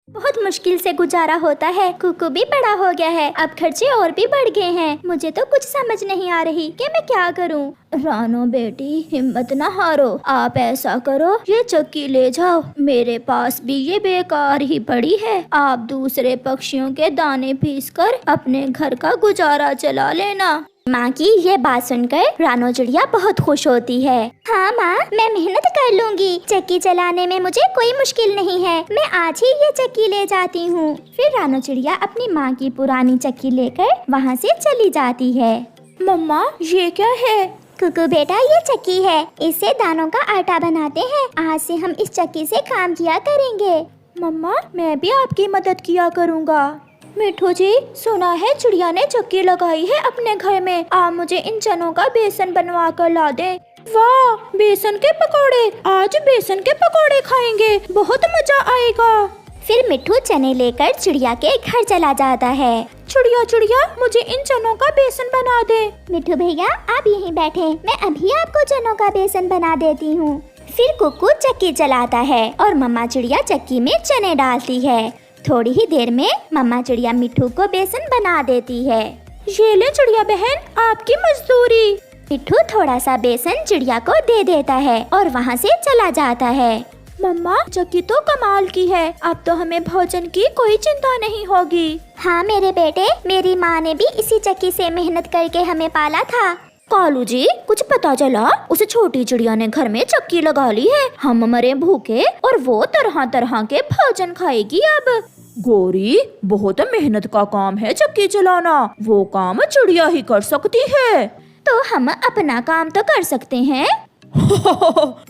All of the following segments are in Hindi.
बहुत मुश्किल से गुजारा होता है। कुकू भी बड़ा हो गया है, अब खर्चे और भी बढ़ गए हैं। मुझे तो कुछ समझ नहीं आ रही कि मैं क्या करूं। रानो बेटी, हिम्मत ना हारो। आप ऐसा करो, ये चक्की ले जाओ, मेरे पास भी ये बेकार ही पड़ी है। आप दूसरे पक्षियों के दाने पीस कर अपने घर का गुजारा चला लेना। माँ की ये बात सुनकर रानो चिड़िया बहुत खुश होती है। हाँ माँ, मैं मेहनत कर लूँगी। चक्की चलाने में मुझे कोई मुश्किल नहीं है। मैं आज ही ये चक्की ले जाती हूँ। फिर रानो चिड़िया अपनी माँ की पुरानी चक्की लेकर वहाँ से चली जाती है। मम्मा, ये क्या है? कुकू बेटा, ये चक्की है, इससे दानों का आटा बनाते हैं। आज से हम इस चक्की से काम किया करेंगे। मम्मा, मैं भी आपकी मदद किया करूँगा। मिठू जी, सुना है चिड़िया ने चक्की लगाई है अपने घर में। आप मुझे इन चनों का बेसन बनवा कर ला दें। वाह, बेसन के पकौड़े! आज बेसन के पकौड़े खाएंगे, बहुत मजा आएगा। फिर मिठू चने लेकर चिड़िया के घर चला जाता है। चिड़िया चिड़िया, मुझे इन चनों का बेसन बना दे। मिठू भैया, आप यहीं बैठे, मैं अभी आपको चनों का बेसन बना देती हूँ। फिर कुकू चक्की चलाता है और मम्मा चिड़िया चक्की में चने डालती है। थोड़ी ही देर में मम्मा चिड़िया मिठू को बेसन बना देती है। ये ले चिड़िया बहन, आपकी मजदूरी। मिठू थोड़ा सा बेसन चिड़िया को दे देता है और वहाँ से चला जाता है। मम्मा, चक्की तो कमाल की है, अब तो हमें भोजन की कोई चिंता नहीं होगी। हाँ मेरे बेटे, मेरी माँ ने भी इसी चक्की से मेहनत करके हमें पाला था। कालू जी, कुछ पता चला? उस छोटी चिड़िया ने घर में चक्की लगा ली है, हम मरे भूखे और वो तरह तरह के भोजन खाएगी अब। गौरी, बहुत मेहनत का काम है चक्की चलाना, वो काम चिड़िया ही कर सकती है। तो हम अपना काम तो कर सकते हैं।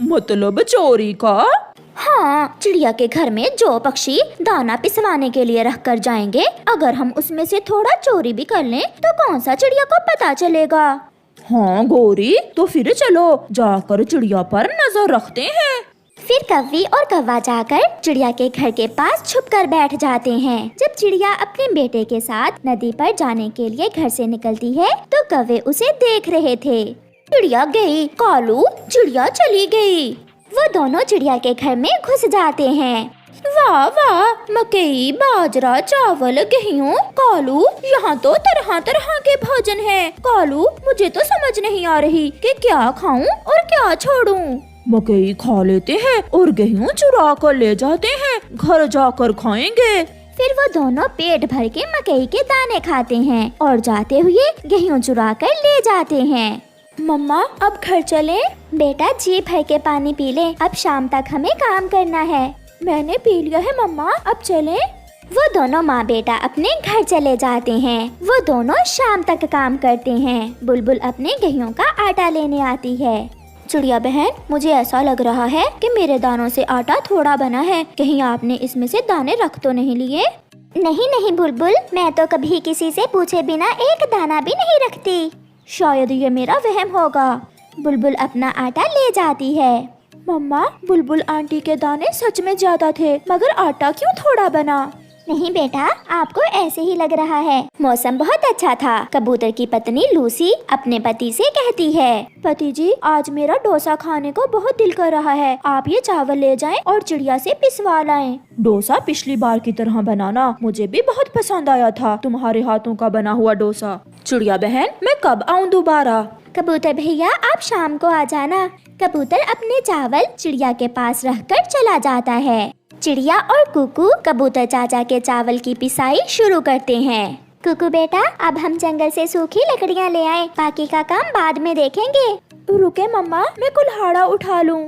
मतलब चोरी का? हाँ, चिड़िया के घर में जो पक्षी दाना पिसवाने के लिए रख कर जाएंगे, अगर हम उसमें से थोड़ा चोरी भी कर लें तो कौन सा चिड़िया को पता चलेगा? हाँ गौरी, तो फिर चलो जाकर चिड़िया पर नजर रखते हैं। फिर कव्वी और कौवा जाकर चिड़िया के घर के पास छुपकर बैठ जाते हैं। जब चिड़िया अपने बेटे के साथ नदी पर जाने के लिए घर से निकलती है तो कौवे उसे देख रहे थे। चिड़िया गई, कालू, चिड़िया चली गई। वो दोनों चिड़िया के घर में घुस जाते हैं। वाह वाह, मकई, बाजरा, चावल, गेहूँ। कालू, यहाँ तो तरह तरह के भोजन हैं। कालू, मुझे तो समझ नहीं आ रही कि क्या खाऊं और क्या छोड़ूं। मकई खा लेते हैं और गेहूँ चुरा कर ले जाते हैं, घर जाकर खाएंगे। फिर वो दोनों पेट भर के मकई के दाने खाते हैं और जाते हुए गेहूँ चुरा कर ले जाते हैं। मम्मा, अब घर चले? बेटा, जी भर के पानी पी ले, अब शाम तक हमें काम करना है। मैंने पी लिया है मम्मा, अब चले? वो दोनों माँ बेटा अपने घर चले जाते हैं। वो दोनों शाम तक काम करते हैं। बुलबुल अपने गेहूं का आटा लेने आती है। चिड़िया बहन, मुझे ऐसा लग रहा है कि मेरे दानों से आटा थोड़ा बना है, कहीं आपने इसमें से दाने रख तो नहीं लिए? नहीं नहीं बुलबुल, मैं तो कभी किसी से पूछे बिना एक दाना भी नहीं रखती। शायद ये मेरा वहम होगा। बुलबुल अपना आटा ले जाती है। मम्मा, बुलबुल आंटी के दाने सच में ज्यादा थे, मगर आटा क्यों थोड़ा बना? नहीं बेटा, आपको ऐसे ही लग रहा है। मौसम बहुत अच्छा था। कबूतर की पत्नी लूसी अपने पति से कहती है, पति जी, आज मेरा डोसा खाने को बहुत दिल कर रहा है, आप ये चावल ले जाएं और चिड़िया से पिसवा लाएं। डोसा पिछली बार की तरह बनाना, मुझे भी बहुत पसंद आया था तुम्हारे हाथों का बना हुआ डोसा। चिड़िया बहन, मैं कब आऊँ दोबारा? कबूतर भैया, आप शाम को आ जाना। कबूतर अपने चावल चिड़िया के पास रखकर चला जाता है। चिड़िया और कुकू कबूतर चाचा के चावल की पिसाई शुरू करते हैं। कुकू बेटा, अब हम जंगल से सूखी लकड़ियाँ ले आए, बाकी का काम बाद में देखेंगे। रुके मम्मा, मैं कुल्हाड़ा उठा लूँ।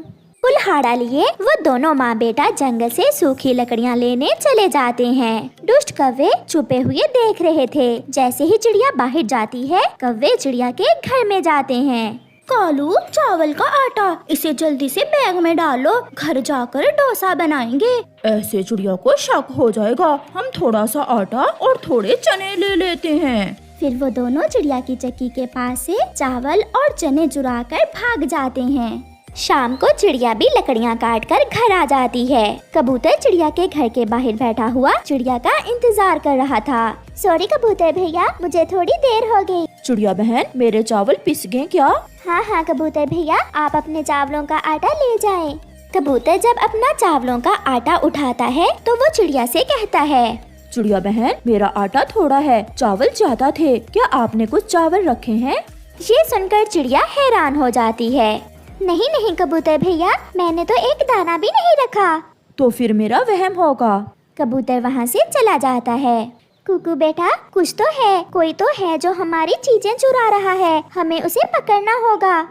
कुल्हाड़ा लिए वो दोनों माँ बेटा जंगल से सूखी लकड़ियाँ लेने चले जाते हैं। दुष्ट कौवे छुपे हुए देख रहे थे। जैसे ही चिड़िया बाहर जाती है, कौवे चिड़िया के घर में जाते हैं। कालू, चावल का आटा, इसे जल्दी से बैग में डालो, घर जाकर डोसा बनाएंगे। ऐसे चिड़िया को शक हो जाएगा, हम थोड़ा सा आटा और थोड़े चने ले लेते हैं। फिर वो दोनों चिड़िया की चक्की के पास से चावल और चने चुरा कर भाग जाते हैं। शाम को चिड़िया भी लकड़ियाँ काट कर घर आ जाती है। कबूतर चिड़िया के घर के बाहर बैठा हुआ चिड़िया का इंतजार कर रहा था। सॉरी कबूतर भैया, मुझे थोड़ी देर हो गई। चिड़िया बहन, मेरे चावल पिस गए क्या? हाँ हाँ कबूतर भैया, आप अपने चावलों का आटा ले जाएं। कबूतर जब अपना चावलों का आटा उठाता है तो वो चिड़िया से कहता है, चिड़िया बहन, मेरा आटा थोड़ा है, चावल ज्यादा थे, क्या आपने कुछ चावल रखे हैं? ये सुनकर चिड़िया हैरान हो जाती है। नहीं नहीं कबूतर भैया, मैंने तो एक दाना भी नहीं रखा। तो फिर मेरा वहम होगा। कबूतर वहाँ से चला जाता है। कुकू बेटा, कुछ तो है, कोई तो है जो हमारी चीजें चुरा रहा है, हमें उसे पकड़ना होगा।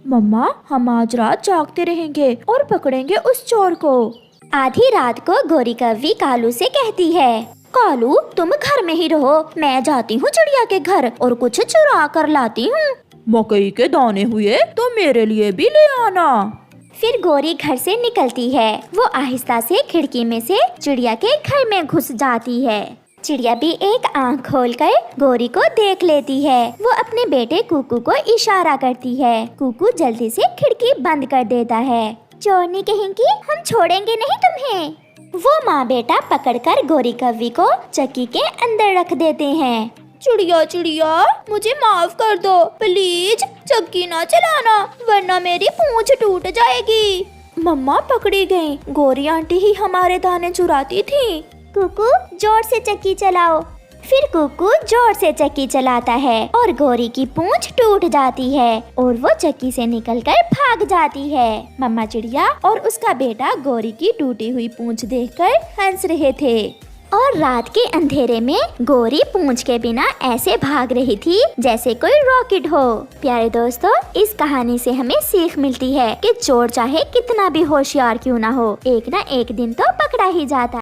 मम्मा, हम आज रात जागते रहेंगे और पकड़ेंगे उस चोर को। आधी रात को गोरी कौवी कालू से कहती है, कालू तुम घर में ही रहो, मैं जाती हूँ चिड़िया के घर और कुछ चुरा कर लाती हूँ। मकई के दाने हुए तो मेरे लिए भी ले आना। फिर गोरी घर से निकलती है। वो आहिस्ता से खिड़की में से चिड़िया के घर में घुस जाती है। चिड़िया भी एक आंख खोलकर गोरी को देख लेती है। वो अपने बेटे कुकू को इशारा करती है। कुकू जल्दी से खिड़की बंद कर देता है। चोरनी कहेंगी, हम छोड़ेंगे नहीं तुम्हें। वो माँ बेटा पकड़कर गोरी कौवी को चक्की के अंदर रख देते हैं। चिड़िया चिड़िया, मुझे माफ कर दो, प्लीज चक्की ना चलाना, वरना मेरी पूंछ टूट जाएगी। मम्मा पकड़ी गई, गोरी आंटी ही हमारे दाने चुराती थी। कुकू जोर से चक्की चलाओ। फिर कुकू जोर से चक्की चलाता है और गोरी की पूंछ टूट जाती है और वो चक्की से निकलकर भाग जाती है। मम्मा चिड़िया और उसका बेटा गोरी की टूटी हुई पूंछ देखकर हंस रहे थे। और रात के अंधेरे में गोरी पूंछ के बिना ऐसे भाग रही थी जैसे कोई रॉकेट हो। प्यारे दोस्तों, इस कहानी से हमें सीख मिलती है कि चोर चाहे कितना भी होशियार क्यों ना हो, एक ना एक दिन तो पकड़ा ही जाता।